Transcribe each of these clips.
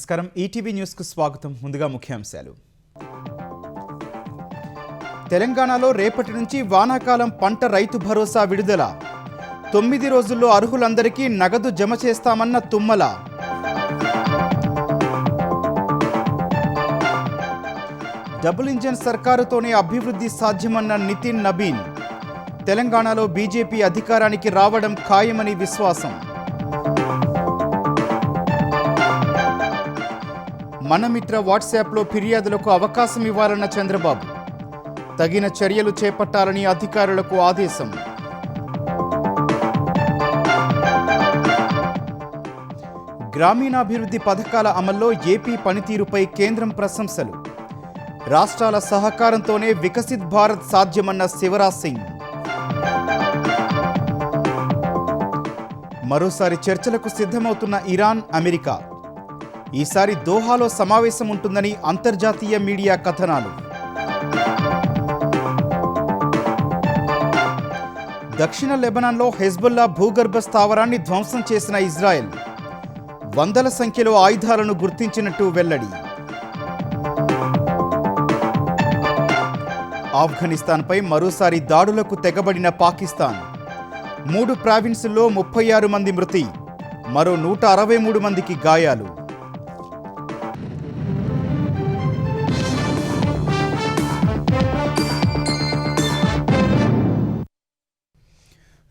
నమస్కారం. ఈటీవీ న్యూస్కు స్వాగతం. ముందుగా ముఖ్యాంశాలు. తెలంగాణలో రేపటి నుంచి వానాకాలం పంట రైతు భరోసా విడుదల. 9 రోజుల్లో అర్హులందరికీ నగదు జమ చేస్తామన్న తుమ్మల. డబుల్ ఇంజన్ సర్కారుతోనే అభివృద్ధి సాధ్యమన్న నితిన్ నబీన్. తెలంగాణలో బీజేపీ అధికారానికి రావడం ఖాయమని విశ్వాసం. మనమిత్ర వాట్సాప్లో ఫిర్యాదులకు అవకాశం ఇవ్వాలన్న చంద్రబాబు. తగిన చర్యలు చేపట్టాలని అధికారులకు ఆదేశం. గ్రామీణాభివృద్ధి పథకాల అమల్లో ఏపీ పనితీరుపై కేంద్రం ప్రశంసలు. రాష్ట్రాల సహకారంతోనే వికసిత్ భారత్ సాధ్యమన్న శివరాజ్ సింగ్. మరోసారి చర్చలకు సిద్ధమవుతున్న ఇరాన్, అమెరికా. ఈసారి దోహాలో సమావేశం ఉంటుందని అంతర్జాతీయ మీడియా కథనాలు. దక్షిణ లెబనాన్లో హెజ్బుల్లా భూగర్భ స్థావరాన్ని ధ్వంసం చేసిన ఇజ్రాయెల్. వందల సంఖ్యలో ఆయుధాలను గుర్తించినట్టు వెల్లడి. ఆఫ్ఘనిస్తాన్పై మరోసారి దాడులకు తెగబడిన పాకిస్తాన్. 3 ప్రావిన్సుల్లో 36 మంది మృతి, మరో 163 మందికి గాయాలు.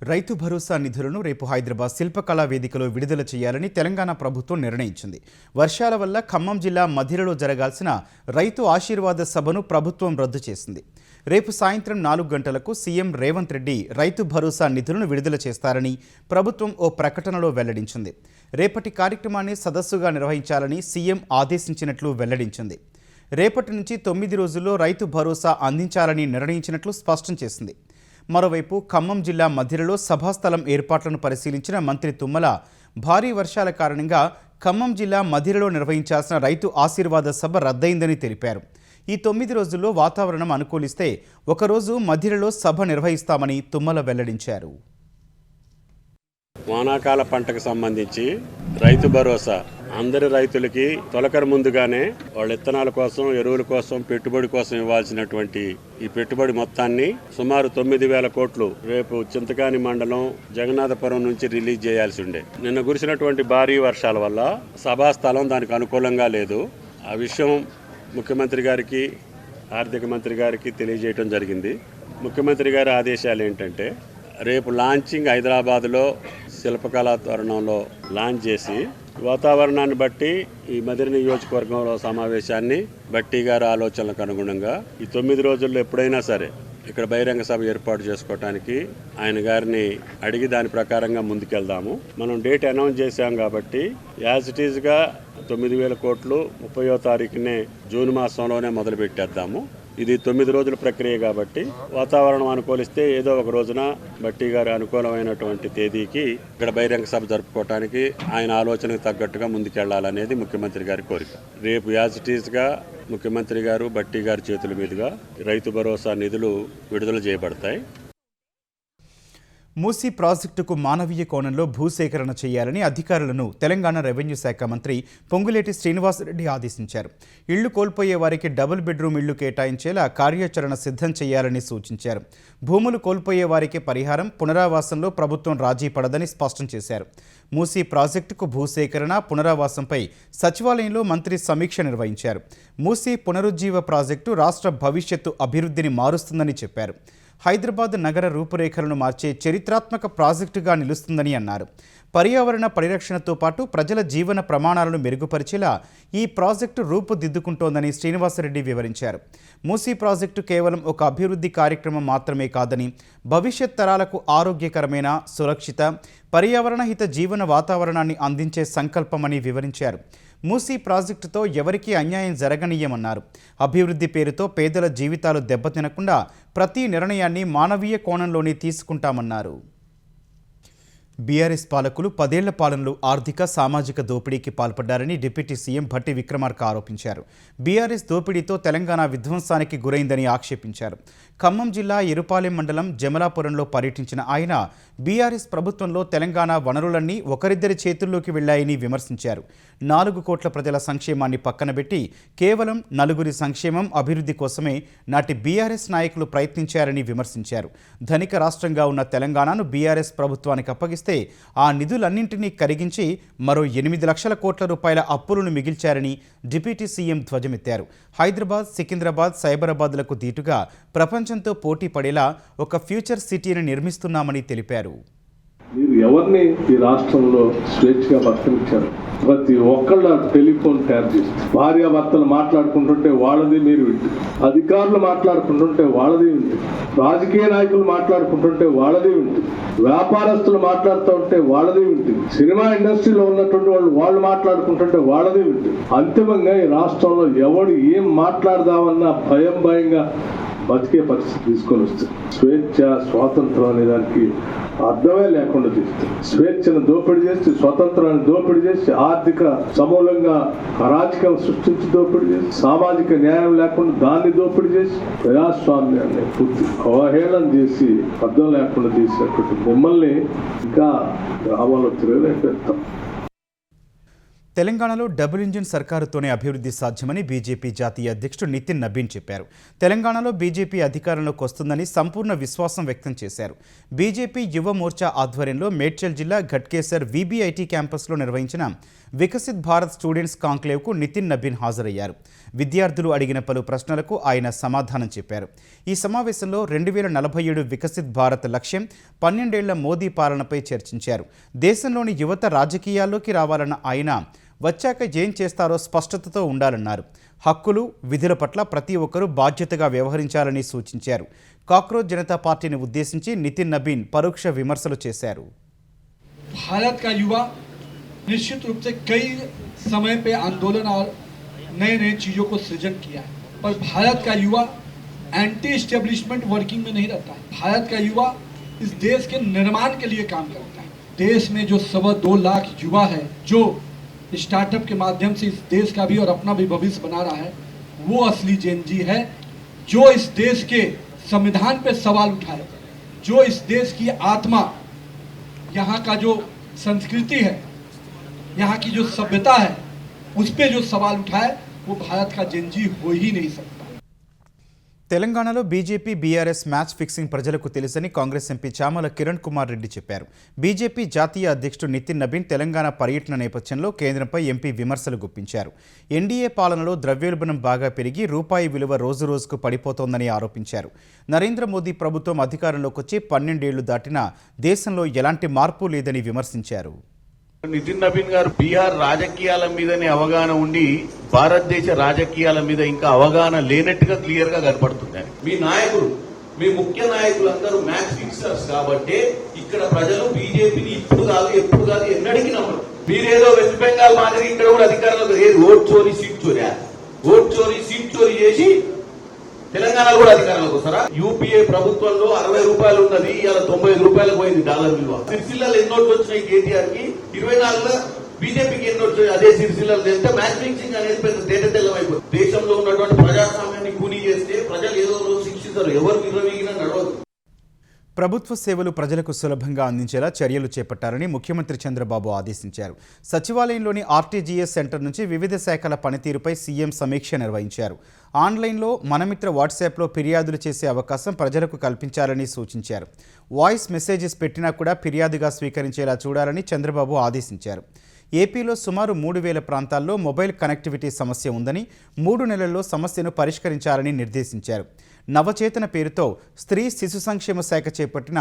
రైతు భరోసా నిధులను రేపు హైదరాబాద్ శిల్పకళా వేదికలో విడుదల చేయాలని తెలంగాణ ప్రభుత్వం నిర్ణయించింది. వర్షాల వల్ల ఖమ్మం జిల్లా మధిరలో జరగాల్సిన రైతు ఆశీర్వాద సభను ప్రభుత్వం రద్దు చేసింది. రేపు సాయంత్రం 4 గంటలకు సీఎం రేవంత్ రెడ్డి రైతు భరోసా నిధులను విడుదల చేస్తారని ప్రభుత్వం ఓ ప్రకటనలో వెల్లడించింది. రేపటి కార్యక్రమాన్ని సదస్సుగా నిర్వహించాలని సీఎం ఆదేశించినట్లు వెల్లడించింది. రేపటి నుంచి 9 రోజుల్లో రైతు భరోసా అందించాలని నిర్ణయించినట్లు స్పష్టం చేసింది. మరోవైపు ఖమ్మం జిల్లా మధిరలో సభాస్థలం ఏర్పాట్లను పరిశీలించిన మంత్రి తుమ్మల భారీ వర్షాల కారణంగా ఖమ్మం జిల్లా మధిరలో నిర్వహించాల్సిన రైతు ఆశీర్వాద సభ రద్దయిందని తెలిపారు. ఈ 9 రోజుల్లో వాతావరణం అనుకూలిస్తే ఒకరోజు మధిరలో సభ నిర్వహిస్తామని తుమ్మల వెల్లడించారు. వానాకాల పంటకు సంబంధించి రైతు భరోసా అందరి రైతులకి తొలకరి ముందుగానే వాళ్ళ విత్తనాల కోసం, ఎరువుల కోసం, పెట్టుబడి కోసం ఇవ్వాల్సినటువంటి ఈ పెట్టుబడి మొత్తాన్ని సుమారు 9,000 కోట్లు రేపు చింతకాని మండలం జగన్నాథపురం నుంచి రిలీజ్ చేయాల్సి ఉండే. నిన్న కురిసినటువంటి భారీ వర్షాల వల్ల సభా స్థలం దానికి అనుకూలంగా లేదు. ఆ విషయం ముఖ్యమంత్రి గారికి, ఆర్థిక మంత్రి గారికి తెలియజేయడం జరిగింది. ముఖ్యమంత్రి గారి ఆదేశాలు ఏంటంటే రేపు లాంచింగ్ హైదరాబాద్లో శిల్పకళా తరుణంలో లాంచ్ చేసి వాతావరణాన్ని బట్టి ఈ మధిర నియోజకవర్గంలో సమావేశాన్ని బట్టి గారి ఆలోచనలకు అనుగుణంగా ఈ 9 రోజుల్లో ఎప్పుడైనా సరే ఇక్కడ బహిరంగ సభ ఏర్పాటు చేసుకోవడానికి ఆయన గారిని అడిగి దాని ప్రకారంగా ముందుకెళ్దాము. మనం డేట్ అనౌన్స్ చేశాం కాబట్టి యాజ్ ఇట్ ఈజ్గా 9,000 కోట్లు 30వ తారీఖునే జూన్ మాసంలోనే మొదలు పెట్టేద్దాము. ఇది 9 రోజుల ప్రక్రియ కాబట్టి వాతావరణం అనుకూలిస్తే ఏదో ఒక రోజున బట్టి గారి అనుకూలమైనటువంటి తేదీకి ఇక్కడ బహిరంగ సభ జరుపుకోవడానికి ఆయన ఆలోచనకు తగ్గట్టుగా ముందుకెళ్లాలనేది ముఖ్యమంత్రి గారి కోరిక. రేపు యాజ్ ఇట్ ఈజ్గా ముఖ్యమంత్రి గారు, బట్టి గారి చేతుల మీదుగా రైతు భరోసా నిధులు విడుదల చేయబడతాయి. మూసీ ప్రాజెక్టుకు మానవీయ కోణంలో భూసేకరణ చేయాలని అధికారులను తెలంగాణ రెవెన్యూ శాఖ మంత్రి పొంగులేటి శ్రీనివాసరెడ్డి ఆదేశించారు. ఇళ్లు కోల్పోయే వారికి డబుల్ బెడ్రూమ్ ఇళ్లు కేటాయించేలా కార్యాచరణ సిద్ధం చేయాలని సూచించారు. భూములు కోల్పోయే వారికి పరిహారం, పునరావాసంలో ప్రభుత్వం రాజీ పడదని స్పష్టం చేశారు. మూసీ ప్రాజెక్టుకు భూసేకరణ, పునరావాసంపై సచివాలయంలో మంత్రి సమీక్ష నిర్వహించారు. మూసీ పునరుజ్జీవ ప్రాజెక్టు రాష్ట్ర భవిష్యత్తు అభివృద్ధిని మారుస్తుందని చెప్పారు. హైదరాబాద్ నగర రూపురేఖలను మార్చే చరిత్రాత్మక ప్రాజెక్టుగా నిలుస్తుందని అన్నారు. పర్యావరణ పరిరక్షణతో పాటు ప్రజల జీవన ప్రమాణాలను మెరుగుపరిచేలా ఈ ప్రాజెక్టు రూపుదిద్దుకుంటోందని శ్రీనివాసరెడ్డి వివరించారు. మూసీ ప్రాజెక్టు కేవలం ఒక అభివృద్ధి కార్యక్రమం మాత్రమే కాదని భవిష్యత్ తరాలకు ఆరోగ్యకరమైన, సురక్షిత, పర్యావరణహిత జీవన వాతావరణాన్ని అందించే సంకల్పమని వివరించారు. మూసీ ప్రాజెక్టుతో ఎవరికీ అన్యాయం జరగనీయమన్నారు. అభివృద్ధి పేరుతో పేదల జీవితాలు దెబ్బతినకుండా ప్రతి నిర్ణయాన్ని మానవీయ కోణంలోనే తీసుకుంటామన్నారు. బీఆర్ఎస్ పాలకులు 10 ఏళ్ల పాలనలో ఆర్థిక, సామాజిక దోపిడీకి పాల్పడ్డారని డిప్యూటీ సీఎం భట్టి విక్రమార్క ఆరోపించారు. బీఆర్ఎస్ దోపిడీతో తెలంగాణ విధ్వంసానికి గురైందని ఆక్షేపించారు. ఖమ్మం జిల్లా ఎరుపాలెం మండలం జమలాపురంలో పర్యటించిన ఆయన బీఆర్ఎస్ ప్రభుత్వంలో తెలంగాణ వనరులన్నీ ఒకరిద్దరి చేతుల్లోకి వెళ్లాయని విమర్శించారు. 4 కోట్ల ప్రజల సంక్షేమాన్ని పక్కనబెట్టి కేవలం నలుగురి సంక్షేమం అభివృద్ధి కోసమే నాటి బీఆర్ఎస్ నాయకులు ప్రయత్నించారని విమర్శించారు. ధనిక రాష్ట్రంగా ఉన్న తెలంగాణను బీఆర్ఎస్ ప్రభుత్వానికి అప్పగిస్తే ఆ నిధులన్నింటినీ కరిగించి మరో 8 లక్షల కోట్ల రూపాయల అప్పులను మిగిల్చారని డిప్యూటీ సీఎం ధ్వజమెత్తారు. హైదరాబాద్, సికింద్రాబాద్, సైబరాబాద్లకు దీటుగా ప్రపంచంతో పోటీ పడేలా ఒక ఫ్యూచర్ సిటీని నిర్మిస్తున్నామని తెలిపారు. మీరు ఎవరిని ఈ రాష్ట్రంలో స్వేచ్ఛగా బతకనిచ్చారు? ప్రతి ఒక్కళ్ళ టెలిఫోన్ ట్యాప్ చేస్తారు. భార్యాభర్తలు మాట్లాడుకుంటుంటే వాళ్ళది మీరు వింటారు, అధికారులు మాట్లాడుకుంటుంటే వాళ్ళది వింటారు, రాజకీయ నాయకులు మాట్లాడుకుంటుంటే వాళ్ళది వింటారు, వ్యాపారస్తులు మాట్లాడుతూ ఉంటే వాళ్ళది వింటారు, సినిమా ఇండస్ట్రీలో ఉన్నటువంటి వాళ్ళు మాట్లాడుకుంటుంటే వాళ్ళది వింటారు. అంతిమంగా ఈ రాష్ట్రంలో ఎవడు ఏం మాట్లాడదామన్నా భయంగా బతికే పరిస్థితి తీసుకొని వస్తుంది. స్వేచ్ఛ, స్వాతంత్రం అనే దానికి అర్థమే లేకుండా చేస్తుంది. స్వేచ్ఛను దోపిడీ చేసి, స్వతంత్రాన్ని దోపిడీ చేసి, ఆర్థిక సమూలంగా అరాచకం సృష్టించి దోపిడీ చేసి, సామాజిక న్యాయం లేకుండా దాన్ని దోపిడీ చేసి, ప్రజాస్వామ్యాన్ని పూర్తి అవహేళన చేసి, అర్థం లేకుండా చేసినటువంటి మిమ్మల్ని ఇంకా గ్రామాల్లో తిరగలేకపోతాం. తెలంగాణలో డబుల్ ఇంజిన్ సర్కారుతోనే అభివృద్ధి సాధ్యమని బీజేపీ జాతీయ అధ్యక్షుడు నితిన్ నబీన్ చెప్పారు. తెలంగాణలో బీజేపీ అధికారంలోకి వస్తుందని సంపూర్ణ విశ్వాసం వ్యక్తం చేశారు. బీజేపీ యువ మోర్చా ఆధ్వర్యంలో మేడ్చల్ జిల్లా ఘట్కేసర్ వీబీఐటీ క్యాంపస్లో నిర్వహించిన వికసిత్ భారత్ స్టూడెంట్స్ కాంక్లేవ్కు నితిన్ నబీన్ హాజరయ్యారు. విద్యార్థులు అడిగిన పలు ప్రశ్నలకు ఆయన సమాధానం చెప్పారు. ఈ సమావేశంలో 2047 వికసిత్ భారత్ లక్ష్యం, 12 ఏళ్ల మోదీ పాలనపై చర్చించారు. దేశంలోని యువత రాజకీయాల్లోకి రావాలన్న ఆయన వచ్చాక ఏం చేస్తారో స్పష్టతతో ఉండాలన్నారు. హక్కులు, విధుల పట్ల ప్రతి ఒక్కరూ బాధ్యతగా వ్యవహరించాలని సూచించారు. కాక్రోచ్ జనతా పార్టీని ఉద్దేశించి నితిన్ నబీన్ పరోక్ష విమర్శలు చేశారు. भारत का युवा निश्चित रूप से कई समय पे आंदोलन और नए चीजों को सृजन किया है, पर भारत का युवा एंटी एस्टेब्लिशमेंट वर्किंग में नहीं रहता है. भारत का युवा इस देश के निर्माण के लिए काम करता है. देश में जो 2.25 लाख युवा है जो स्टार्टअप के माध्यम से इस देश का भी और अपना भी भविष्य बना रहा है, वो असली जेनजी है जो इस देश के संविधान पे सवाल उठाए, जो इस देश की आत्मा, यहाँ का जो संस्कृति है, यहाँ की जो सभ्यता है, उस पे जो सवाल उठाए, वो भारत का जेनजी हो ही नहीं सकता. తెలంగాణలో బీజేపీ బీఆర్ఎస్ మ్యాచ్ ఫిక్సింగ్ ప్రజలకు తెలుసని కాంగ్రెస్ ఎంపీ చామల కిరణ్ కుమార్ రెడ్డి చెప్పారు. బీజేపీ జాతీయ అధ్యక్షుడు నితిన్ నబీన్ తెలంగాణ పర్యటన నేపథ్యంలో కేంద్రంపై ఎంపీ విమర్శలు గుప్పించారు. ఎన్డీఏ పాలనలో ద్రవ్యోల్బణం బాగా పెరిగి రూపాయి విలువ రోజురోజుకు పడిపోతోందని ఆరోపించారు. నరేంద్ర మోదీ ప్రభుత్వం అధికారంలోకి వచ్చి 12 ఏళ్లు దాటినా దేశంలో ఎలాంటి మార్పు లేదని విమర్శించారు. నితిన్ నబీన్ గారు బీహార్ రాజకీయాల మీదనే అవగాహన ఉండి భారతదేశ రాజకీయాల మీద ఇంకా అవగాహన లేనట్టుగా క్లియర్ గా కనపడుతుంది. మీ నాయకులు, మీ ముఖ్య నాయకులు అందరూ మ్యాచ్ ఫిక్సర్స్ కాబట్టి ఇక్కడ ప్రజలు బీజేపీని ఇప్పుడు కాదు ఎప్పుడు కాదు ఎన్నడికి నమ్మరు. మీరేదో వెస్ట్ బెంగాల్ మాదిరి ఇక్కడ కూడా అధికారంలో ఓట్ చోరీ సీట్ చోరీ చేసి తెలంగాణలో కూడా అధికారంలోకి వస్తారా? యూపీఏ ప్రభుత్వంలో 60 రూపాయలు ఉన్నది, ఇవాళ 95 రూపాయలకు పోయింది డాలర్ విలువ. సిరిసిల్లాలో ఎన్ని నోట్లు వచ్చినాయి కేటీఆర్ కి, 24లో బీజేపీకి ఎన్ని నోట్లు, అదే సిరిసిల్లాలో ఎంత మ్యాచ్ ఫిక్సింగ్ అనేది పెద్ద తేటతెల్లమైపోతుంది. దేశంలో ఉన్నటువంటి ప్రజాస్వామ్యాన్ని కూనీ చేస్తే ప్రజలు ఏదో రోజు శిక్షిస్తారు, ఎవరు విర్రవీగినా నడవదు. ప్రభుత్వ సేవలు ప్రజలకు సులభంగా అందించేలా చర్యలు చేపట్టాలని ముఖ్యమంత్రి చంద్రబాబు ఆదేశించారు. సచివాలయంలోని ఆర్టీజీఎస్ సెంటర్ నుంచి వివిధ శాఖల పనితీరుపై సీఎం సమీక్ష నిర్వహించారు. ఆన్లైన్లో మనమిత్ర వాట్సాప్లో ఫిర్యాదులు చేసే అవకాశం ప్రజలకు కల్పించాలని సూచించారు. వాయిస్ మెసేజెస్ పెట్టినా కూడా ఫిర్యాదుగా స్వీకరించేలా చూడాలని చంద్రబాబు ఆదేశించారు. ఏపీలో సుమారు 3000 ప్రాంతాల్లో మొబైల్ కనెక్టివిటీ సమస్య ఉందని, 3 నెలల్లో సమస్యను పరిష్కరించాలని నిర్దేశించారు. నవచేతన పేరుతో స్త్రీ శిశు సంక్షేమ శాఖ చేపట్టిన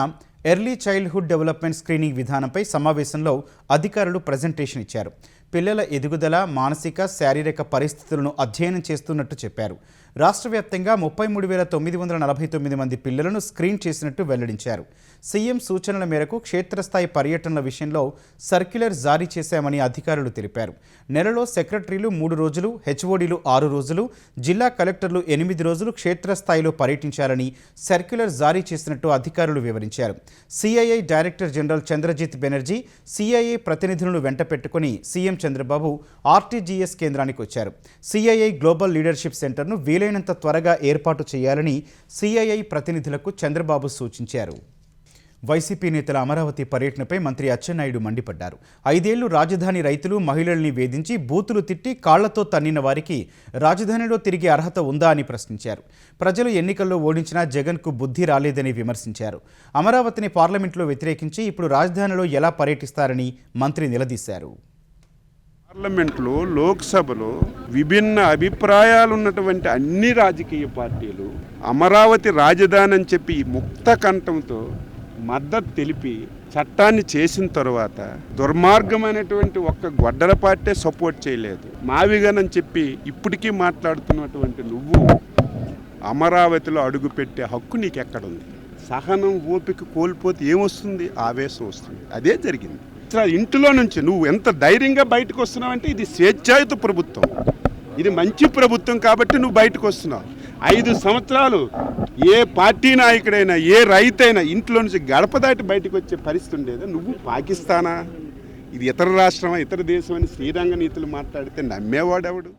ఎర్లీ చైల్డ్హుడ్ డెవలప్మెంట్ స్క్రీనింగ్ విధానంపై సమావేశంలో అధికారులు ప్రజెంటేషన్ ఇచ్చారు. పిల్లల ఎదుగుదల, మానసిక, శారీరక పరిస్థితులను అధ్యయనం చేస్తున్నట్టు చెప్పారు. రాష్ట్ర వ్యాప్తంగా 33,949 మంది పిల్లలను స్క్రీన్ చేసినట్టు వెల్లడించారు. సీఎం సూచనల మేరకు క్షేత్రస్థాయి పర్యటనల విషయంలో సర్క్యులర్ జారీ చేశామని అధికారులు తెలిపారు. నెలలో సెక్రటరీలు 3 రోజులు, హెచ్ఓడీలు 6 రోజులు, జిల్లా కలెక్టర్లు 8 రోజులు క్షేత్రస్థాయిలో పర్యటించాలని సర్క్యులర్ జారీ చేసినట్టు అధికారులు వివరించారు. CII director general Chandrajit Banerjee, CII ప్రతినిధులను వెంట పెట్టుకుని సీఎం చంద్రబాబు ఆర్టీజీఎస్ కేంద్రానికి వచ్చారు. సిఐఐ గ్లోబల్ లీడర్షిప్ సెంటర్ను వీలైనంత త్వరగా ఏర్పాటు చేయాలని సిఐఐ ప్రతినిధులకు చంద్రబాబు సూచించారు. వైసీపీ నేతల అమరావతి పర్యటనపై మంత్రి అచ్చెన్నాయుడు మండిపడ్డారు. 5 ఏళ్లు రాజధాని రైతులు మహిళల్ని వేధించి బూతులు తిట్టి కాళ్లతో తన్నిన వారికి రాజధానిలో తిరిగే అర్హత ఉందా అని ప్రశ్నించారు. ప్రజలు ఎన్నికల్లో ఓడించినా జగన్కు బుద్ధి రాలేదని విమర్శించారు. అమరావతిని పార్లమెంట్లో వ్యతిరేకించి ఇప్పుడు రాజధానిలో ఎలా పర్యటిస్తారని మంత్రి నిలదీశారు. పార్లమెంట్లో లోక్సభలో విభిన్న అభిప్రాయాలు ఉన్నటువంటి అన్ని రాజకీయ పార్టీలు అమరావతి రాజధాని అని చెప్పి ముక్త కంఠంతో మద్దతు తెలిపి చట్టాన్ని చేసిన తర్వాత దుర్మార్గమైనటువంటి ఒక్క గొడ్డల పార్టీ సపోర్ట్ చేయలేదు. మావిగానని చెప్పి ఇప్పటికీ మాట్లాడుతున్నటువంటి నువ్వు అమరావతిలో అడుగుపెట్టే హక్కు నీకెక్కడుంది? సహనం ఓపిక కోల్పోతే ఏమొస్తుంది? ఆవేశం వస్తుంది. అదే జరిగింది. ఇంటిలో నుంచి నువ్వు ఎంత ధైర్యంగా బయటకు వస్తున్నావంటే ఇది స్వేచ్ఛాయుత ప్రభుత్వం, ఇది మంచి ప్రభుత్వం కాబట్టి నువ్వు బయటకు వస్తున్నావు. 5 సంవత్సరాలు ఏ పార్టీ నాయకుడైనా ఏ రైతైనా ఇంట్లో నుంచి గడప దాటి బయటకు వచ్చే పరిస్థితి ఉండేదా? నువ్వు పాకిస్తానా, ఇది ఇతర రాష్ట్రమా, ఇతర దేశం అని శ్రీరంగ నీతులు మాట్లాడితే నమ్మేవాడెవడు?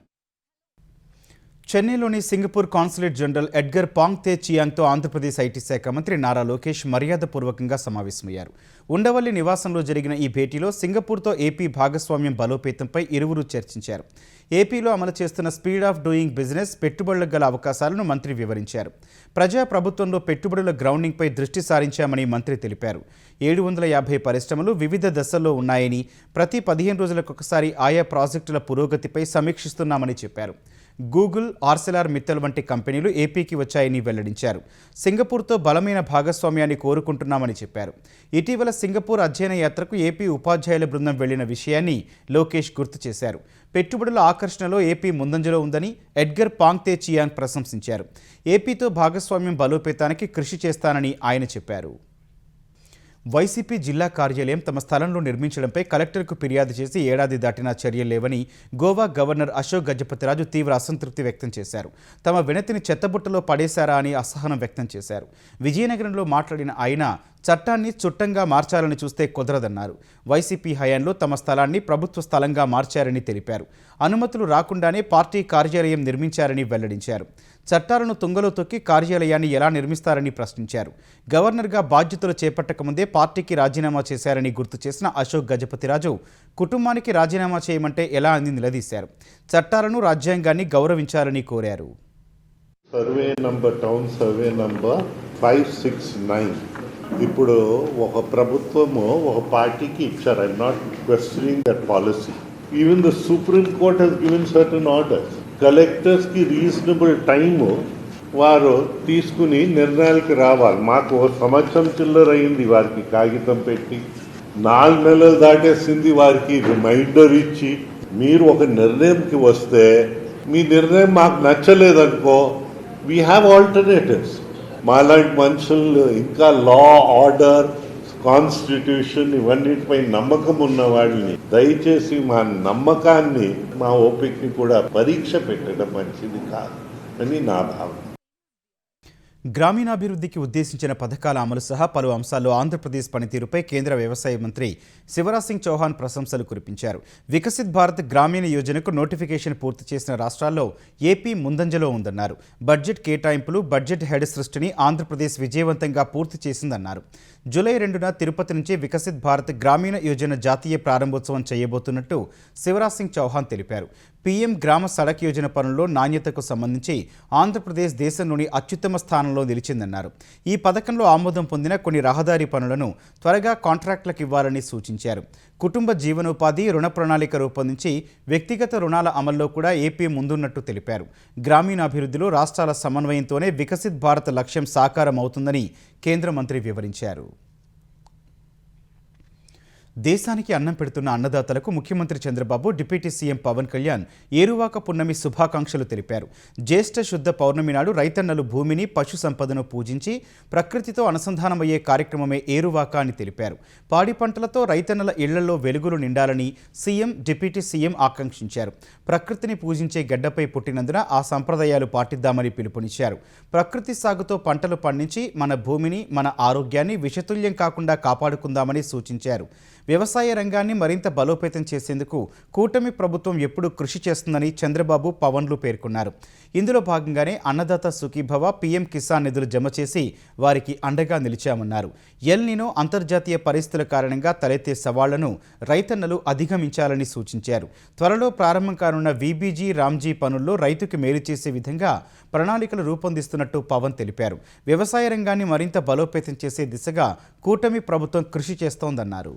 చెన్నైలోని Singapore consulate general Edgar Pang Teh చియాంగ్తో ఆంధ్రప్రదేశ్ ఐటీ శాఖ మంత్రి నారా లోకేష్ మర్యాదపూర్వకంగా సమావేశమయ్యారు. ఉండవల్లి నివాసంలో జరిగిన ఈ భేటీలో సింగపూర్తో ఏపీ భాగస్వామ్యం బలోపేతంపై ఇరువురు చర్చించారు. ఏపీలో అమలు చేస్తున్న స్పీడ్ ఆఫ్ డూయింగ్ బిజినెస్ పెట్టుబడులకు గల అవకాశాలను మంత్రి వివరించారు. ప్రజాప్రభుత్వంలో పెట్టుబడుల గ్రౌండింగ్పై దృష్టి సారించామని మంత్రి తెలిపారు. 750 పరిశ్రమలు వివిధ దశల్లో ఉన్నాయని, ప్రతి 15 రోజులకొకసారి ఆయా ప్రాజెక్టుల పురోగతిపై సమీక్షిస్తున్నామని చెప్పారు. గూగుల్, ఆర్సెలార్ మిత్తల్ వంటి కంపెనీలు ఏపీకి వచ్చాయని వెల్లడించారు. సింగపూర్తో బలమైన భాగస్వామ్యాన్ని కోరుకుంటున్నామని చెప్పారు. ఇటీవల సింగపూర్ అధ్యయన యాత్రకు ఏపీ ఉపాధ్యాయుల బృందం వెళ్లిన విషయాన్ని లోకేష్ గుర్తు చేశారు. పెట్టుబడుల ఆకర్షణలో ఏపీ ముందంజలో ఉందని ఎడ్గర్ పాంగ్ తే చియాంగ్ ప్రశంసించారు. ఏపీతో భాగస్వామ్యం బలోపేతానికి కృషి చేస్తానని ఆయన చెప్పారు. వైసీపీ జిల్లా కార్యాలయం తమ స్థలంలో నిర్మించడంపై కలెక్టర్కు ఫిర్యాదు చేసి ఏడాది దాటినా చర్యలు లేవని గోవా గవర్నర్ అశోక్ గజపతిరాజు తీవ్ర అసంతృప్తి వ్యక్తం చేశారు. తమ వినతిని చెత్తబుట్టలో పడేశారా అని అసహనం వ్యక్తం చేశారు. విజయనగరంలో మాట్లాడిన ఆయన చట్టాన్ని చుట్టంగా మార్చాలని చూస్తే కుదరదన్నారు. వైసీపీ హయాంలో తమ స్థలాన్ని ప్రభుత్వ స్థలంగా మార్చారని తెలిపారు. అనుమతులు రాకుండానే పార్టీ కార్యాలయం నిర్మించారని వెల్లడించారు. చట్టాలను తుంగలో తొక్కి కార్యాలయాన్ని ఎలా నిర్మిస్తారని ప్రశ్నించారు. గవర్నర్గా బాధ్యతలు చేపట్టకముందే పార్టీకి రాజీనామా చేశారని గుర్తు చేసిన అశోక్ గజపతిరాజు కుటుంబానికి రాజీనామా చేయమంటే ఎలా అని నిలదీశారు. చట్టాలను, రాజ్యాంగాన్ని గౌరవించాలని కోరారు. Survey number town survey number 569 ఇప్పుడు ఒక ప్రభుత్వము ఒక పార్టీకి ఇచ్చారు. I'm not questioning that policy. Even the Supreme Court has given certain orders. కలెక్టర్స్కి రీజనబుల్ టైము వారు తీసుకుని నిర్ణయాలకు రావాలి. మాకు 1 సంవత్సరం చిల్లర అయింది వారికి కాగితం పెట్టి, 4 నెలలు దాటేసింది వారికి రిమైండర్ ఇచ్చి. మీరు ఒక నిర్ణయంకి వస్తే మీ నిర్ణయం మాకు నచ్చలేదనుకో, వీ హ్యావ్ ఆల్టర్నేటివ్స్. మాలాంటి మనుషులు ఇంకా లా, ఆర్డర్, కాన్స్టిట్యూషన్ ఇవన్నిటిపై నమ్మకం ఉన్న వాళ్ళని దయచేసి మా నమ్మకాన్ని, మా ఓపికని కూడా పరీక్ష పెట్టడం మంచిది కాదు అని నా భావన. గ్రామీణాభివృద్ధికి ఉద్దేశించిన పథకాల అమలు సహా పలు అంశాల్లో ఆంధ్రప్రదేశ్ పనితీరుపై కేంద్ర వ్యవసాయ మంత్రి శివరాజ్ సింగ్ చౌహాన్ ప్రశంసలు కురిపించారు. వికసిత్ భారత్ గ్రామీణ యోజనకు నోటిఫికేషన్ పూర్తి చేసిన రాష్ట్రాల్లో ఏపీ ముందంజలో ఉందన్నారు. బడ్జెట్ కేటాయింపులు, బడ్జెట్ హెడ్ సృష్టిని ఆంధ్రప్రదేశ్ విజయవంతంగా పూర్తి చేసిందన్నారు. జూలై 2న తిరుపతి నుంచి వికసిత్ భారత్ గ్రామీణ యోజన జాతీయ ప్రారంభోత్సవం చేయబోతున్నట్టు శివరాజ్ సింగ్ చౌహాన్ తెలిపారు. పీఎం గ్రామ సడక్ యోజన పనుల్లో నాణ్యతకు సంబంధించి ఆంధ్రప్రదేశ్ దేశంలోని అత్యుత్తమ స్థానంలో నిలిచిందన్నారు. ఈ పథకంలో ఆమోదం పొందిన కొన్ని రహదారి పనులను త్వరగా కాంట్రాక్టులకు ఇవ్వాలని సూచించారు. కుటుంబ జీవనోపాధి రుణ ప్రణాళిక రూపొందించి వ్యక్తిగత రుణాల అమల్లో కూడా ఏపీ ముందున్నట్టు తెలిపారు. గ్రామీణాభివృద్ధిలో రాష్ట్రాల సమన్వయంతోనే వికసిత్ భారత్ లక్ష్యం సాకారం అవుతుందని కేంద్ర మంత్రి వివరించారు. దేశానికి అన్నం పెడుతున్న అన్నదాతలకు ముఖ్యమంత్రి చంద్రబాబు, డిప్యూటీ సీఎం పవన్ కళ్యాణ్ ఏరువాక పున్నమి శుభాకాంక్షలు తెలిపారు. జ్యేష్ఠ శుద్ధ పౌర్ణమి నాడు రైతన్నలు భూమిని, పశు సంపదను పూజించి ప్రకృతితో అనుసంధానమయ్యే కార్యక్రమమే ఏరువాక అని తెలిపారు. పాడి పంటలతో రైతన్నల ఇళ్లలో వెలుగులు నిండాలని సీఎం, డిప్యూటీ సీఎం ఆకాంక్షించారు. ప్రకృతిని పూజించే గడ్డపై పుట్టినందున ఆ సంప్రదాయాలు పాటిద్దామని పిలుపునిచ్చారు. ప్రకృతి సాగుతో పంటలు పండించి మన భూమిని, మన ఆరోగ్యాన్ని విషతుల్యం కాకుండా కాపాడుకుందామని సూచించారు. వ్యవసాయ రంగాన్ని మరింత బలోపేతం చేసేందుకు కూటమి ప్రభుత్వం ఎప్పుడూ కృషి చేస్తుందని చంద్రబాబు, పవన్లు పేర్కొన్నారు. ఇందులో భాగంగానే అన్నదాత సుఖీభవ, పీఎం కిసాన్ నిధులు జమ చేసి వారికి అండగా నిలిచామన్నారు. ఎల్ నినో అంతర్జాతీయ పరిస్థితుల కారణంగా తలెత్తే సవాళ్లను రైతన్నలు అధిగమించాలని సూచించారు. త్వరలో ప్రారంభం కానున్న వీబీజీ, రామ్జీ పనుల్లో రైతుకి మేలు చేసే విధంగా ప్రణాళికలు రూపొందిస్తున్నట్టు పవన్ తెలిపారు. వ్యవసాయ రంగాన్ని మరింత బలోపేతం చేసే దిశగా కూటమి ప్రభుత్వం కృషి చేస్తోందన్నారు.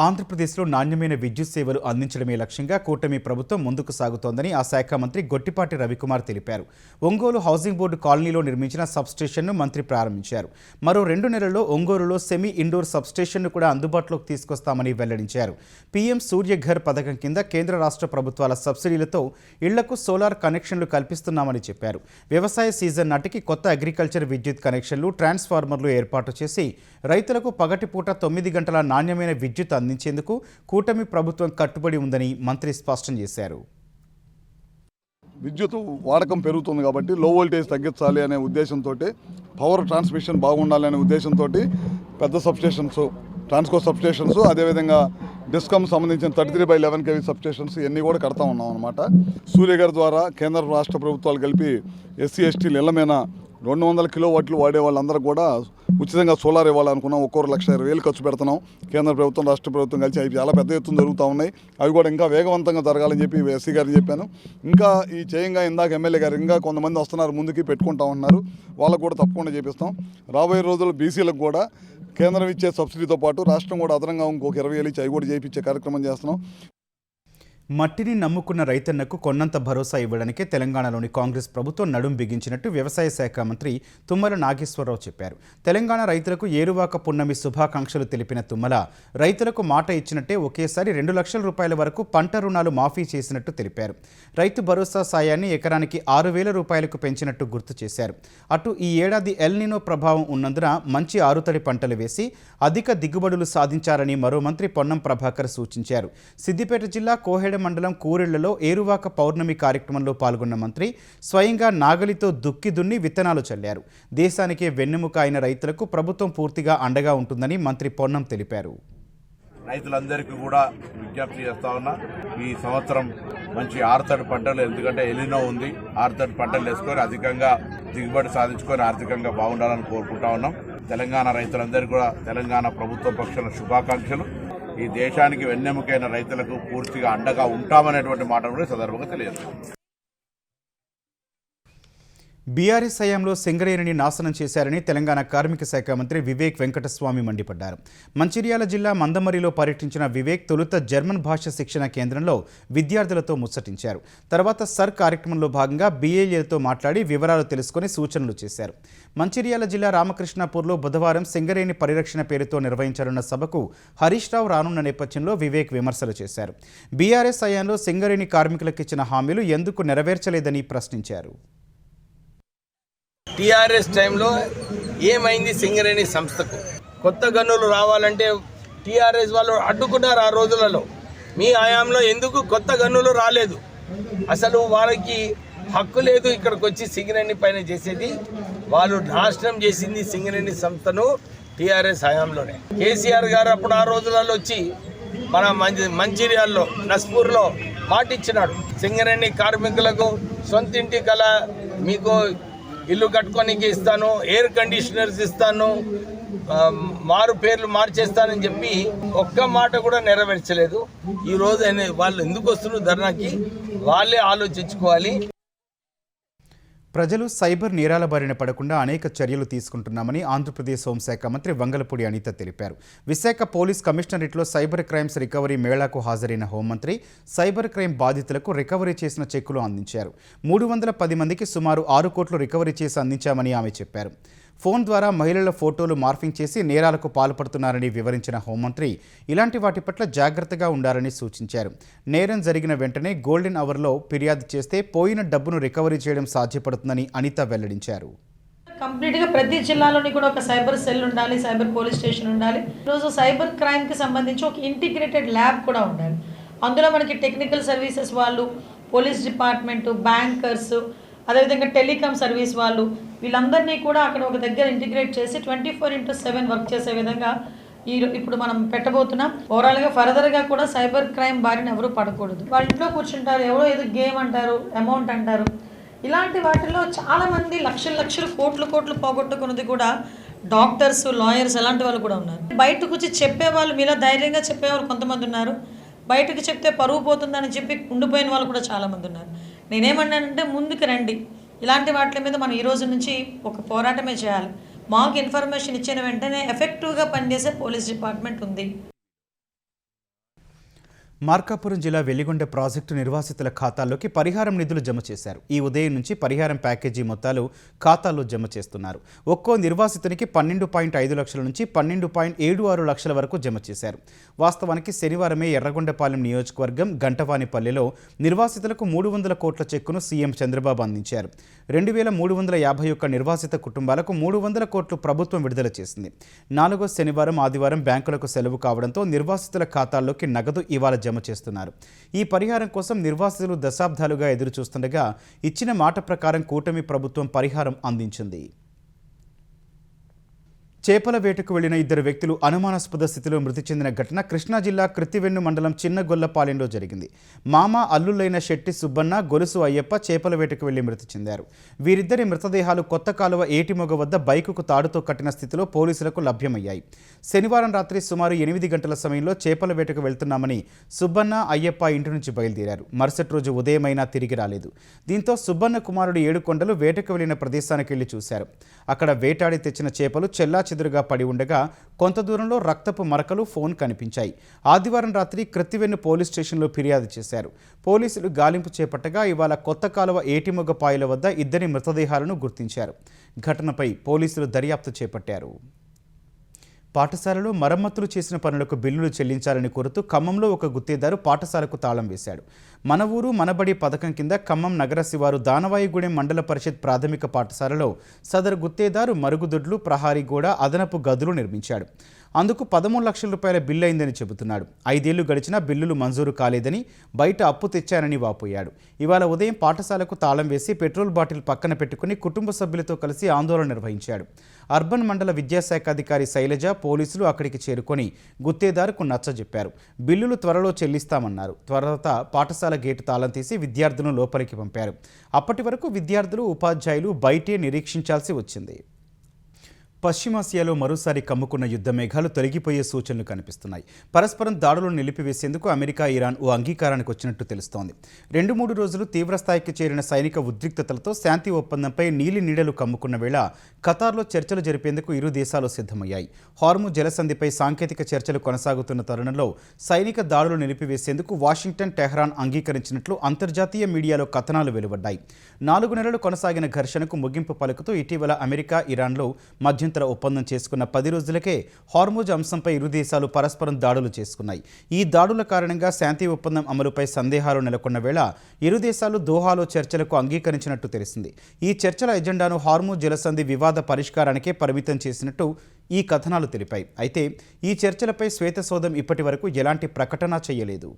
ఆంధ్రప్రదేశ్లో నాణ్యమైన విద్యుత్ సేవలు అందించడమే లక్ష్యంగా కూటమి ప్రభుత్వం ముందుకు సాగుతోందని ఆ శాఖ మంత్రి గొట్టిపాటి రవికుమార్ తెలిపారు. ఒంగోలు హౌసింగ్ బోర్డు కాలనీలో నిర్మించిన సబ్స్టేషన్ను మంత్రి ప్రారంభించారు. మరో 2 నెలల్లో ఒంగోలులో సెమీ ఇండోర్ సబ్స్టేషన్ను కూడా అందుబాటులోకి తీసుకొస్తామని వెల్లడించారు. పీఎం సూర్యఘర్ పథకం కింద కేంద్ర రాష్ట్ర ప్రభుత్వాల సబ్సిడీలతో ఇళ్లకు సోలార్ కనెక్షన్లు కల్పిస్తున్నామని చెప్పారు. వ్యవసాయ సీజన్ నాటికి కొత్త అగ్రికల్చర్ విద్యుత్ కనెక్షన్లు, ట్రాన్స్ఫార్మర్లు ఏర్పాటు చేసి రైతులకు పగటిపూట 9 గంటల నాణ్యమైన విద్యుత్ అందించేందుకు కూటమి ప్రభుత్వం కట్టుబడి ఉందని మంత్రి స్పష్టం చేశారు. విద్యుత్ వాడకం పెరుగుతుంది కాబట్టి లో వోల్టేజ్ తగ్గించాలి అనే ఉద్దేశంతో, పవర్ ట్రాన్స్మిషన్ బాగుండాలి అనే ఉద్దేశంతో పెద్ద సబ్స్టేషన్స్, ట్రాన్స్కో సబ్స్టేషన్స్, అదేవిధంగా డిస్కమ్ సంబంధించిన 33/11 kV సబ్స్టేషన్స్ ఇవన్నీ కూడా కడతా ఉన్నాం అనమాట. సూర్యగారి ద్వారా కేంద్ర రాష్ట్ర ప్రభుత్వాలు కలిపి ఎస్సీ ఎస్టీలు ఇళ్ల మీద 200 కిలోవాట్లు వాడే వాళ్ళందరూ కూడా ఉచితంగా సోలార్ ఇవ్వాలనుకున్నాం. 1,20,000 ఖర్చు పెడుతున్నాం. కేంద్ర ప్రభుత్వం, రాష్ట్ర ప్రభుత్వం కలిసి అవి చాలా పెద్ద ఎత్తున జరుగుతూ ఉన్నాయి. అవి కూడా ఇంకా వేగవంతంగా జరగాలని చెప్పి ఎస్సీ గారికి చెప్పాను. ఇంకా ఈ చేయంగా ఇందాక ఎమ్మెల్యే గారు ఇంకా కొంతమంది వస్తున్నారు, ముందుకి పెట్టుకుంటా ఉన్నారు. వాళ్ళకు కూడా తప్పకుండా చేపిస్తాం. రాబోయే రోజుల్లో బీసీలకు కూడా కేంద్రం ఇచ్చే సబ్సిడీతో పాటు రాష్ట్రం కూడా అదనంగా ఇంకొక 20,000 ఇచ్చి అవి కూడా చేయించే కార్యక్రమం చేస్తున్నాం. మట్టిని నమ్ముకున్న రైతన్నకు కొన్నంత భరోసా ఇవ్వడానికే తెలంగాణలోని కాంగ్రెస్ ప్రభుత్వం నడుం బిగించినట్టు వ్యవసాయ శాఖ మంత్రి తుమ్మల నాగేశ్వరరావు చెప్పారు. తెలంగాణ రైతులకు ఏరువాక పున్నమి శుభాకాంక్షలు తెలిపిన తుమ్మల రైతులకు మాట ఇచ్చినట్టే ఒకేసారి 2 లక్షల రూపాయల వరకు పంట రుణాలు మాఫీ చేసినట్టు తెలిపారు. రైతు భరోసా సాయాన్ని ఎకరానికి 6,000 రూపాయలకు పెంచినట్టు గుర్తు చేశారు. అటు ఈ ఏడాది ఎల్ నినో ప్రభావం ఉన్నందున మంచి ఆరుతడి పంటలు వేసి అధిక దిగుబడులు సాధించారని మరో మంత్రి పొన్నం ప్రభాకర్ సూచించారు. సిద్దిపేట జిల్లా కోహెడ మండలం కూరెళ్లలో ఏరువాక పౌర్ణమి కార్యక్రమంలో పాల్గొన్న మంత్రి స్వయంగా నాగలితో దుక్కి దున్ని విత్తనాలు చల్లారు. దేశానికే వెన్నెముక అయిన రైతులకు ప్రభుత్వం పూర్తిగా అండగా ఉంటుందని మంత్రి పొన్నం తెలిపారు. రైతులందరికీ కూడా విజ్ఞప్తి చేస్తా ఉన్నా, ఈ సంవత్సరం మంచి ఆరుతడి పంటలు, ఎందుకంటే ఎలినో ఉంది, ఆరుతడి పంటలు వేసుకొని అధికంగా దిగుబడి సాధించుకొని ఆర్థికంగా బాగుండాలని కోరుకుంటా ఉన్నాం. తెలంగాణ రైతులందరికీ కూడా తెలంగాణ ప్రభుత్వ పక్షాన శుభాకాంక్షలు. ఈ దేశానికి వెన్నెముకైన రైతులకు పూర్తిగా అండగా ఉంటామనేటువంటి మాట కూడా సందర్భంగా తెలియదు. బీఆర్ఎస్ హయాంలో సింగరేణిని నాశనం చేశారని తెలంగాణ కార్మిక శాఖ మంత్రి వివేక్ వెంకటస్వామి మండిపడ్డారు. మంచిర్యాల జిల్లా మందమరిలో పర్యటించిన వివేక్ తొలుత జర్మన్ భాష శిక్షణ కేంద్రంలో విద్యార్థులతో ముచ్చటించారు. తర్వాత సర్ కార్యక్రమంలో భాగంగా బీఏలతో మాట్లాడి వివరాలు తెలుసుకుని సూచనలు చేశారు. మంచిర్యాల జిల్లా రామకృష్ణాపూర్లో బుధవారం సింగరేణి పరిరక్షణ పేరుతో నిర్వహించనున్న సభకు హరీష్ రావు రానున్న నేపథ్యంలో వివేక్ విమర్శలు చేశారు. బీఆర్ఎస్ హయాంలో సింగరేణి కార్మికులకు ఇచ్చిన హామీలు ఎందుకు నెరవేర్చలేదని ప్రశ్నించారు. టీఆర్ఎస్ టైంలో ఏమైంది సింగరేణి సంస్థకు? కొత్త గనులు రావాలంటే టీఆర్ఎస్ వాళ్ళు అడ్డుకున్నారు. ఆ రోజులలో మీ హయాంలో ఎందుకు కొత్త గనులు రాలేదు? అసలు వాళ్ళకి హక్కు లేదు ఇక్కడికి వచ్చి సింగరేణి పైన చేసేది. వాళ్ళు నాశనం చేసింది సింగరేణి సంస్థను టీఆర్ఎస్ హయాంలోనే. కేసీఆర్ గారు అప్పుడు ఆ రోజులలో వచ్చి మన మంచిర్యాలలో నస్పూర్లో మాటిచ్చినాడు, సింగరేణి కార్మికులకు సొంతింటి కల మీకు ఇల్లు కట్టుకోనికి ఇస్తాను, ఎయిర్ కండిషనర్స్ ఇస్తాను, మారు పేర్లు మార్చేస్తానని చెప్పి ఒక్క మాట కూడా నెరవేర్చలేదు. ఈరోజు వాళ్ళు ఎందుకు వస్తున్నారు ధర్నాకి? వాళ్ళే ఆలోచించుకోవాలి. ప్రజలు సైబర్ నేరాల బారిన పడకుండా అనేక చర్యలు తీసుకుంటున్నామని ఆంధ్రప్రదేశ్ హోంశాఖ మంత్రి వంగలపూడి అనిత తెలిపారు. విశాఖ పోలీస్ కమిషనరేట్లో సైబర్ క్రైమ్స్ రికవరీ మేళాకు హాజరైన హోంమంత్రి సైబర్ క్రైమ్ బాధితులకు రికవరీ చేసిన చెక్కులు అందించారు. 310 మందికి సుమారు 6 కోట్లు రికవరీ చేసి అందించామని ఆమె చెప్పారు. ఫోన్ ద్వారా మహిళల ఫోటోలు మార్ఫింగ్ చేసి నేరాలకు పాల్పడుతున్నారని వివరించిన హోంమంత్రి ఇలాంటి వాటి పట్ల జాగ్రత్తగా ఉండాలని సూచించారు. నేరం జరిగిన వెంటనే గోల్డెన్ అవర్లో ఫిర్యాదు చేస్తే పోయిన డబ్బును రికవరీ చేయడం సాధ్యపడుతుందని అనిత వెల్లడించారు. కంప్లీట్గా ప్రతి జిల్లాలోని కూడా ఒక సైబర్ సెల్ ఉండాలి, సైబర్ పోలీస్ స్టేషన్ ఉండాలి. ఈరోజు సైబర్ క్రైమ్కి సంబంధించి ఒక ఇంటిగ్రేటెడ్ ల్యాబ్ కూడా ఉండాలి. అందులో మనకి టెక్నికల్ సర్వీసెస్ వాళ్ళు, పోలీస్ డిపార్ట్మెంటు, బ్యాంకర్స్, అదేవిధంగా టెలికాం సర్వీస్ వాళ్ళు, వీళ్ళందరినీ కూడా అక్కడ ఒక దగ్గర ఇంటిగ్రేట్ చేసి 24/7 వర్క్ చేసే విధంగా ఇప్పుడు మనం పెట్టబోతున్నాం. ఓవరాల్గా ఫర్దర్గా కూడా సైబర్ క్రైమ్ బారిన ఎవరు పడకూడదు. వాళ్ళ ఇంట్లో కూర్చుంటారు, ఎవరో ఏదో గేమ్ అంటారు, అమౌంట్ అంటారు. ఇలాంటి వాటిల్లో చాలామంది లక్షలు కోట్లు పోగొట్టుకున్నది కూడా డాక్టర్స్, లాయర్స్ అలాంటి వాళ్ళు కూడా ఉన్నారు. బయటకు వచ్చి చెప్పేవాళ్ళు, మీలా ధైర్యంగా చెప్పేవాళ్ళు కొంతమంది ఉన్నారు. బయటకు చెప్తే పరువు పోతుందని చెప్పి ఉండిపోయిన వాళ్ళు కూడా చాలామంది ఉన్నారు. నేనేమన్నానంటే ముందుకు రండి, ఇలాంటి వాటి మీద మనం ఈ రోజు నుంచి ఒక పోరాటమే చేయాలి. మాకు ఇన్ఫర్మేషన్ ఇచ్చిన వెంటనే ఎఫెక్టివ్గా పనిచేసే పోలీస్ డిపార్ట్మెంట్ ఉంది. మార్కాపురం జిల్లా వెలిగొండ ప్రాజెక్టు నిర్వాసితుల ఖాతాల్లోకి పరిహారం నిధులు జమ చేశారు. ఈ ఉదయం నుంచి పరిహారం ప్యాకేజీ మొత్తాలు ఖాతాల్లో జమ చేస్తున్నారు. ఒక్కో నిర్వాసితునికి 12.5 లక్షల నుంచి 12.76 లక్షల వరకు జమ చేశారు. వాస్తవానికి శనివారమే ఎర్రగొండపాలెం నియోజకవర్గం గంటవానిపల్లెలో నిర్వాసితులకు 300 కోట్ల చెక్కును సీఎం చంద్రబాబు అందించారు. 2351 నిర్వాసిత కుటుంబాలకు 300 కోట్లు ప్రభుత్వం విడుదల చేసింది. 4వ శనివారం, ఆదివారం బ్యాంకులకు సెలవు కావడంతో నిర్వాసితుల ఖాతాల్లోకి నగదు ఇవాళ జమ చేస్తున్నారు. ఈ పరిహారం కోసం నిర్వాసితులు దశాబ్దాలుగా ఎదురు చూస్తుండగా ఇచ్చిన మాట ప్రకారం కూటమి ప్రభుత్వం పరిహారం అందించింది. చేపల వేటకు వెళ్లిన 2 వ్యక్తులు అనుమానాస్పద స్థితిలో మృతి చెందిన ఘటన కృష్ణా జిల్లా కృత్తివెన్ను మండలం చిన్నగొల్లపాలెంలో జరిగింది. మామ అల్లులైన శెట్టి సుబ్బన్న, గొలుసు అయ్యప్ప చేపల వేటకు వెళ్లి మృతి చెందారు. వీరిద్దరి మృతదేహాలు కొత్త కాలువ ఏటిమొగ వద్ద బైకుకు తాడుతో కట్టిన స్థితిలో పోలీసులకు లభ్యమయ్యాయి. శనివారం రాత్రి సుమారు 8 గంటల సమయంలో చేపల వేటకు వెళ్తున్నామని సుబ్బన్న, అయ్యప్ప ఇంటి నుంచి బయలుదేరారు. మరుసటి రోజు ఉదయమైనా తిరిగి రాలేదు. దీంతో సుబ్బన్న కుమారుడు ఏడుకొండలు వేటకు వెళ్లిన ప్రదేశానికి వెళ్లి చూశారు. అక్కడ వేటాడి తెచ్చిన చేపలు చెల్లాచెదురుగా పడి ఉండగా కొంత దూరంలో రక్తపు మరకలు, ఫోన్ కనిపించాయి. ఆదివారం రాత్రి కృత్తివెన్ను పోలీస్ స్టేషన్లో ఫిర్యాదు చేశారు. పోలీసులు గాలింపు చేపట్టగా ఇవాళ కొత్త కాలువ ఏటిమొగ పాయల వద్ద 2 మృతదేహాలను గుర్తించారు. ఘటనపై పోలీసులు దర్యాప్తు చేపట్టారు. పాఠశాలలో మరమ్మతులు చేసిన పనులకు బిల్లులు చెల్లించాలని కోరుతూ ఖమ్మంలో ఒక గుత్తేదారు పాఠశాలకు తాళం వేశాడు. మన ఊరు మనబడి పథకం కింద ఖమ్మం నగర శివారు దానవాయిగూడెం మండల పరిషత్ ప్రాథమిక పాఠశాలలో సదరు గుత్తేదారు మరుగుదొడ్లు, ప్రహారీ గోడ, అదనపు గదులు నిర్మించాడు. అందుకు 13 లక్షల రూపాయల బిల్లు అయిందని చెబుతున్నాడు. 5 ఏళ్లు గడిచినా బిల్లులు మంజూరు కాలేదని, బయట అప్పు తెచ్చానని వాపోయాడు. ఇవాళ ఉదయం పాఠశాలకు తాళం వేసి పెట్రోల్ బాటిల్ పక్కన పెట్టుకుని కుటుంబ సభ్యులతో కలిసి ఆందోళన నిర్వహించాడు. అర్బన్ మండల విద్యాశాఖ అధికారి శైలజ, పోలీసులు అక్కడికి చేరుకొని గుత్తేదారుకు నచ్చజెప్పారు. బిల్లులు త్వరలో చెల్లిస్తామన్నారు. తర్వాత పాఠశాల గేటు తాళం తీసి విద్యార్థులను లోపలికి పంపారు. అప్పటి వరకు విద్యార్థులు, ఉపాధ్యాయులు బయటే నిరీక్షించాల్సి వచ్చింది. పశ్చిమాసియాలో మరోసారి కమ్ముకున్న యుద్ధ మేఘాలు తొలగిపోయే సూచనలు కనిపిస్తున్నాయి. పరస్పరం దాడులను నిలిపివేసేందుకు అమెరికా, ఇరాన్ ఓ అంగీకారానికి వచ్చినట్టు తెలుస్తోంది. 2-3 రోజులు తీవ్రస్థాయికి చేరిన సైనిక ఉద్రిక్తతలతో శాంతి ఒప్పందంపై నీలి నీడలు కమ్ముకున్న వేళ ఖతార్లో చర్చలు జరిపేందుకు ఇరు దేశాలు సిద్ధమయ్యాయి. హార్ము జలసంధిపై సాంకేతిక చర్చలు కొనసాగుతున్న తరుణంలో సైనిక దాడులు నిలిపివేసేందుకు వాషింగ్టన్, టెహ్రాన్ అంగీకరించినట్లు అంతర్జాతీయ మీడియాలో కథనాలు వెలువడ్డాయి. 4 నెలలు కొనసాగిన ఘర్షణకు ముగింపు పలుకుతూ ఇటీవల అమెరికా, ఇరాన్లో మధ్యంతర ఒప్పందం చేసుకున్న 10 రోజులకే హార్ముజ్ అంశంపై ఇరు దేశాలు పరస్పరం దాడులు చేసుకున్నాయి. ఈ దాడుల కారణంగా శాంతి ఒప్పందం అమలుపై సందేహాలు నెలకొన్న వేళ ఇరు దేశాలు దోహాలో చర్చలకు అంగీకరించినట్టు తెలిసింది. ఈ చర్చల ఎజెండాను హార్ముజ్ జలసంధి వివాద పరిష్కారానికే పరిమితం చేసినట్టు ఈ కథనాలు తెలిపాయి. అయితే ఈ చర్చలపై శ్వేతసౌధం ఇప్పటి వరకు ఎలాంటి ప్రకటన చేయలేదు.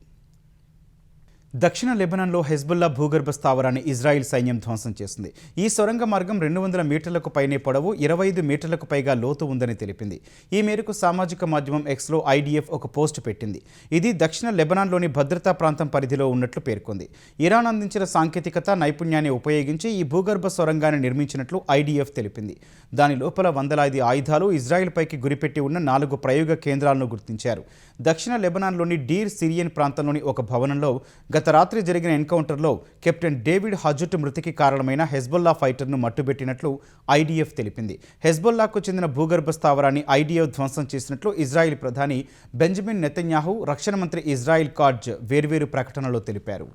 దక్షిణ లెబనాన్లో హెజ్బుల్లా భూగర్భ స్థావరాన్ని ఇజ్రాయిల్ సైన్యం ధ్వంసం చేసింది. ఈ సొరంగ మార్గం 200 మీటర్లకు పైనే పొడవు, 25 మీటర్లకు పైగా లోతు ఉందని తెలిపింది. ఈ మేరకు సామాజిక మాధ్యమం ఎక్స్లో ఐడిఎఫ్ ఒక పోస్టు పెట్టింది. ఇది దక్షిణ లెబనాన్లోని భద్రతా ప్రాంతం పరిధిలో ఉన్నట్లు పేర్కొంది. ఇరాన్ అందించిన సాంకేతికత, నైపుణ్యాన్ని ఉపయోగించి ఈ భూగర్భ సొరంగాన్ని నిర్మించినట్లు ఐడిఎఫ్ తెలిపింది. దాని లోపల వందలాది ఆయుధాలు, ఇజ్రాయిల్పైకి గురిపెట్టి ఉన్న 4 ప్రయోగ కేంద్రాలను గుర్తించారు. దక్షిణ లెబనాన్లోని డీర్ సిరియన్ ప్రాంతంలోని ఒక భవనంలో గత రాత్రి జరిగిన ఎన్కౌంటర్లో కెప్టెన్ డేవిడ్ హజుట్ మృతికి కారణమైన హెజ్బొల్లా ఫైటర్ను మట్టుబెట్టినట్లు ఐడిఎఫ్ తెలిపింది. హెజ్బొల్లాకు చెందిన భూగర్భ స్థావరాన్ని ఐడిఎఫ్ ధ్వంసం చేసినట్లు ఇజ్రాయిల్ ప్రధాని బెంజమిన్ నెతన్యాహు, రక్షణ మంత్రి ఇజ్రాయిల్ కాట్జ్ వేర్వేరు ప్రకటనలో తెలిపారు.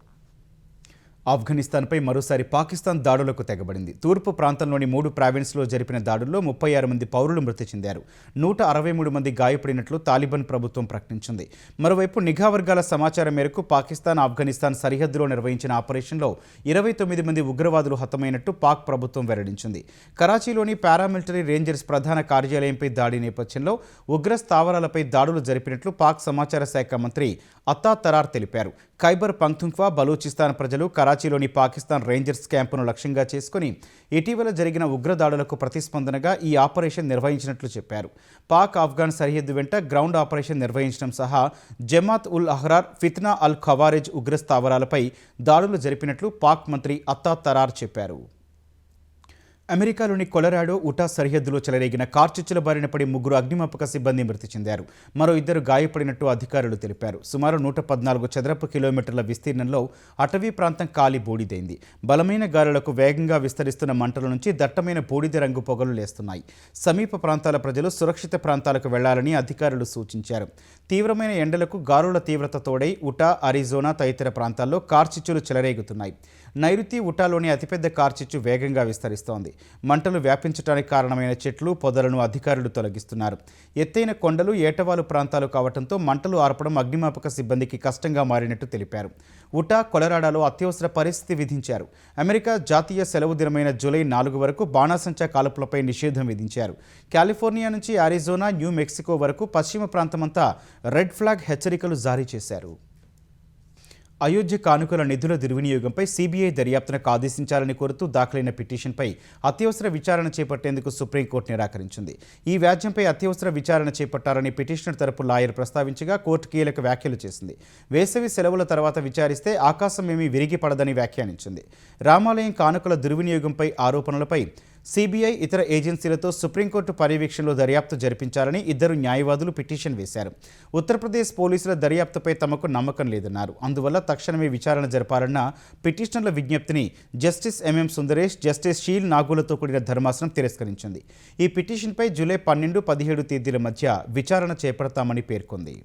ఆఫ్ఘనిస్తాన్పై మరోసారి పాకిస్తాన్ దాడులకు తెగబడింది. తూర్పు ప్రాంతంలోని 3 ప్రావిన్స్లో జరిపిన దాడుల్లో 36 మంది పౌరులు మృతి చెందారు. 163 మంది గాయపడినట్లు తాలిబాన్ ప్రభుత్వం ప్రకటించింది. మరోవైపు నిఘా వర్గాల సమాచారం మేరకు పాకిస్తాన్, ఆఫ్ఘనిస్తాన్ సరిహద్దులో నిర్వహించిన ఆపరేషన్లో 29 మంది ఉగ్రవాదులు హతమైనట్టు పాక్ ప్రభుత్వం వెల్లడించింది. కరాచీలోని పారామిలిటరీ రేంజర్స్ ప్రధాన కార్యాలయంపై దాడి నేపథ్యంలో ఉగ్ర స్థావరాలపై దాడులు జరిపినట్లు పాక్ సమాచార శాఖ మంత్రి అత్తా తరార్ తెలిపారు. ఖైబర్ పఖ్తుంఖ్వా, బలూచిస్తాన్ ప్రజలు కరాచీ కరాచీలోని పాకిస్తాన్ రేంజర్స్ క్యాంపును లక్ష్యంగా చేసుకుని ఇటీవల జరిగిన ఉగ్రదాడులకు ప్రతిస్పందనగా ఈ ఆపరేషన్ నిర్వహించినట్లు చెప్పారు. పాక్ ఆఫ్ఘన్ సరిహద్దు వెంట గ్రౌండ్ ఆపరేషన్ నిర్వహించడం సహా జమాత్ ఉల్ అహ్రార్, ఫిత్నా అల్ ఖవారిజ్ ఉగ్ర స్థావరాలపై దాడులు జరిపినట్లు పాక్ మంత్రి అత్తా తరార్ చెప్పారు. అమెరికాలోని కొలరాడో, ఉటా సరిహద్దులో చెలరేగిన కార్చిచ్చుల బారిన పడి 3 అగ్నిమాపక సిబ్బంది మృతి చెందారు. మరో 2 గాయపడినట్టు అధికారులు తెలిపారు. సుమారు 114 చదరపు కిలోమీటర్ల విస్తీర్ణంలో అటవీ ప్రాంతం కాలి బూడిదైంది. బలమైన గాలులకు వేగంగా విస్తరిస్తున్న మంటల నుంచి దట్టమైన బూడిద రంగు పొగలు లేస్తున్నాయి. సమీప ప్రాంతాల ప్రజలు సురక్షిత ప్రాంతాలకు వెళ్లాలని అధికారులు సూచించారు. తీవ్రమైన ఎండలకు గాలుల తీవ్రత తోడై ఉటా, అరిజోనా తదితర ప్రాంతాల్లో కార్చిచ్చులు చెలరేగుతున్నాయి. నైరుతి ఉటాలోని అతిపెద్ద కార్చిచ్చు వేగంగా విస్తరిస్తోంది. మంటలు వ్యాపించడానికి కారణమైన చెట్లు, పొదలను అధికారులు తొలగిస్తున్నారు. ఎత్తైన కొండలు, ఏటవాలు ప్రాంతాలు కావడంతో మంటలు ఆర్పడం అగ్నిమాపక సిబ్బందికి కష్టంగా మారినట్టు తెలిపారు. ఉటా, కొలరాడాలో అత్యవసర పరిస్థితి విధించారు. అమెరికా జాతీయ సెలవు దినమైన జూలై 4 వరకు బాణాసంచా కాల్పులపై నిషేధం విధించారు. కాలిఫోర్నియా నుంచి అరిజోనా, న్యూ మెక్సికో వరకు పశ్చిమ ప్రాంతమంతా రెడ్ ఫ్లాగ్ హెచ్చరికలు జారీ చేశారు. అయోధ్య కానుకల నిధుల దుర్వినియోగంపై సీబీఐ దర్యాప్తునకు ఆదేశించాలని కోరుతూ దాఖలైన పిటిషన్పై అత్యవసర విచారణ చేపట్టేందుకు సుప్రీంకోర్టు నిరాకరించింది. ఈ వ్యాజ్యంపై అత్యవసర విచారణ చేపట్టాలని పిటిషనర్ తరపు లాయర్ ప్రస్తావించగా కోర్టు కీలక వ్యాఖ్యలు చేసింది. వేసవి సెలవుల తర్వాత విచారిస్తే ఆకాశం ఏమీ విరిగి పడదని వ్యాఖ్యానించింది. రామాలయం కానుకల దుర్వినియోగంపై ఆరోపణలపై సీబీఐ ఇతర ఏజెన్సీలతో సుప్రీంకోర్టు పర్యవేక్షణలో దర్యాప్తు జరిపించాలని 2 న్యాయవాదులు పిటిషన్ వేశారు. ఉత్తరప్రదేశ్ పోలీసుల దర్యాప్తుపై తమకు నమ్మకం లేదన్నారు. అందువల్ల తక్షణమే విచారణ జరపాలన్న పిటిషనర్ల విజ్ఞప్తిని justice MM Sundaresh, justice Sheel నాగులతో కూడిన ధర్మాసనం తిరస్కరించింది. ఈ పిటిషన్పై జూలై 12, 17 తేదీల మధ్య విచారణ చేపడతామని పేర్కొంది.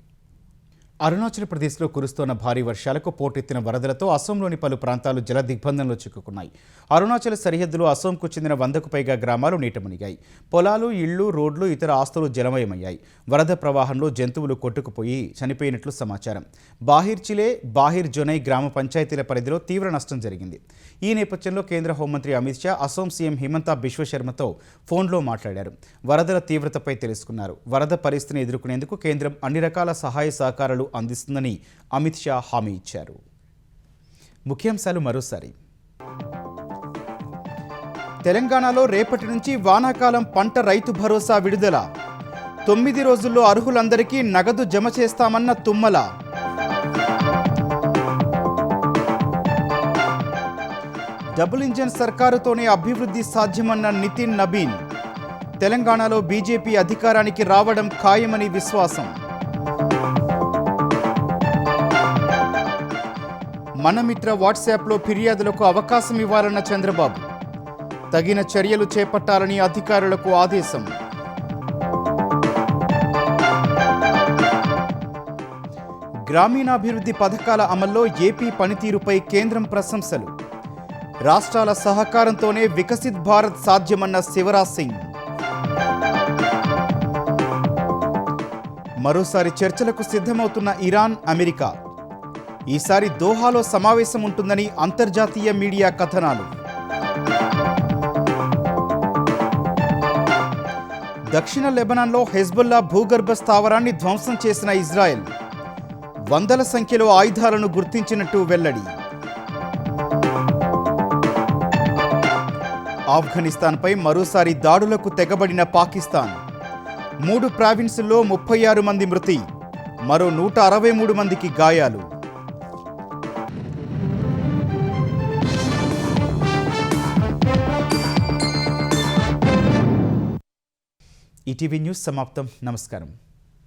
అరుణాచల్ ప్రదేశ్లో కురుస్తోన్న భారీ వర్షాలకు పోటెత్తిన వరదలతో అసోంలోని పలు ప్రాంతాలు జల దిగ్బంధంలో చిక్కుకున్నాయి. అరుణాచల్ సరిహద్దులో అసోంకు చెందిన 100కు పైగా గ్రామాలు నీట మునిగాయి. పొలాలు, ఇళ్లు, రోడ్లు, ఇతర ఆస్తులు జలమయమయ్యాయి. వరద ప్రవాహంలో జంతువులు కొట్టుకుపోయి చనిపోయినట్లు సమాచారం. బాహిర్ చిలే, బాహిర్ జొనై గ్రామ పంచాయతీల పరిధిలో తీవ్ర నష్టం జరిగింది. ఈ నేపథ్యంలో కేంద్ర హోంమంత్రి అమిత్ షా అసోం సీఎం హిమంతా బిశ్వ శర్మతో ఫోన్లో మాట్లాడారు. వరదల తీవ్రతపై తెలుసుకున్నారు. వరద పరిస్థితిని ఎదుర్కొనేందుకు కేంద్రం అన్ని రకాల సహాయ సహకారాలు అందిస్తుందని అమిత్ షా హామీ ఇచ్చారు. ముఖ్యాంశాలు మరోసారి. తెలంగాణలో రేపటి నుంచి వానాకాలం పంట రైతు భరోసా విడుదల. 9 రోజుల్లో అర్హులందరికీ నగదు జమ చేస్తామన్న తుమ్మల. డబుల్ ఇంజన్ సర్కారుతోనే అభివృద్ధి సాధ్యమన్న నితిన్ నబీన్. తెలంగాణలో బీజేపీ అధికారానికి రావడం ఖాయమని విశ్వాసం. మనమిత్ర వాట్సాప్లో ఫిర్యాదులకు అవకాశం ఇవ్వాలన్న చంద్రబాబు. తగిన చర్యలు చేపట్టాలని అధికారులకు ఆదేశం. గ్రామీణాభివృద్ధి పథకాల అమల్లో ఏపీ పనితీరుపై కేంద్రం ప్రశంసలు. రాష్ట్రాల సహకారంతోనే వికసిత్ భారత్ సాధ్యమన్న శివరాజ్ సింగ్. మరోసారి చర్చలకు సిద్ధమవుతున్న ఇరాన్, అమెరికా. ఈసారి దోహాలో సమావేశం ఉంటుందని అంతర్జాతీయ మీడియా కథనాలు. దక్షిణ లెబనాన్లో హెజ్బుల్లా భూగర్భ స్థావరాన్ని ధ్వంసం చేసిన ఇజ్రాయెల్. వందల సంఖ్యలో ఆయుధాలను గుర్తించినట్టు వెల్లడి. ఆఫ్ఘనిస్తాన్పై మరోసారి దాడులకు తెగబడిన పాకిస్తాన్. 3 ప్రావిన్సుల్లో 36 మంది మృతి, మరో 163 మందికి గాయాలు. ఈటీవీ న్యూస్ సమాప్తం. నమస్కారం.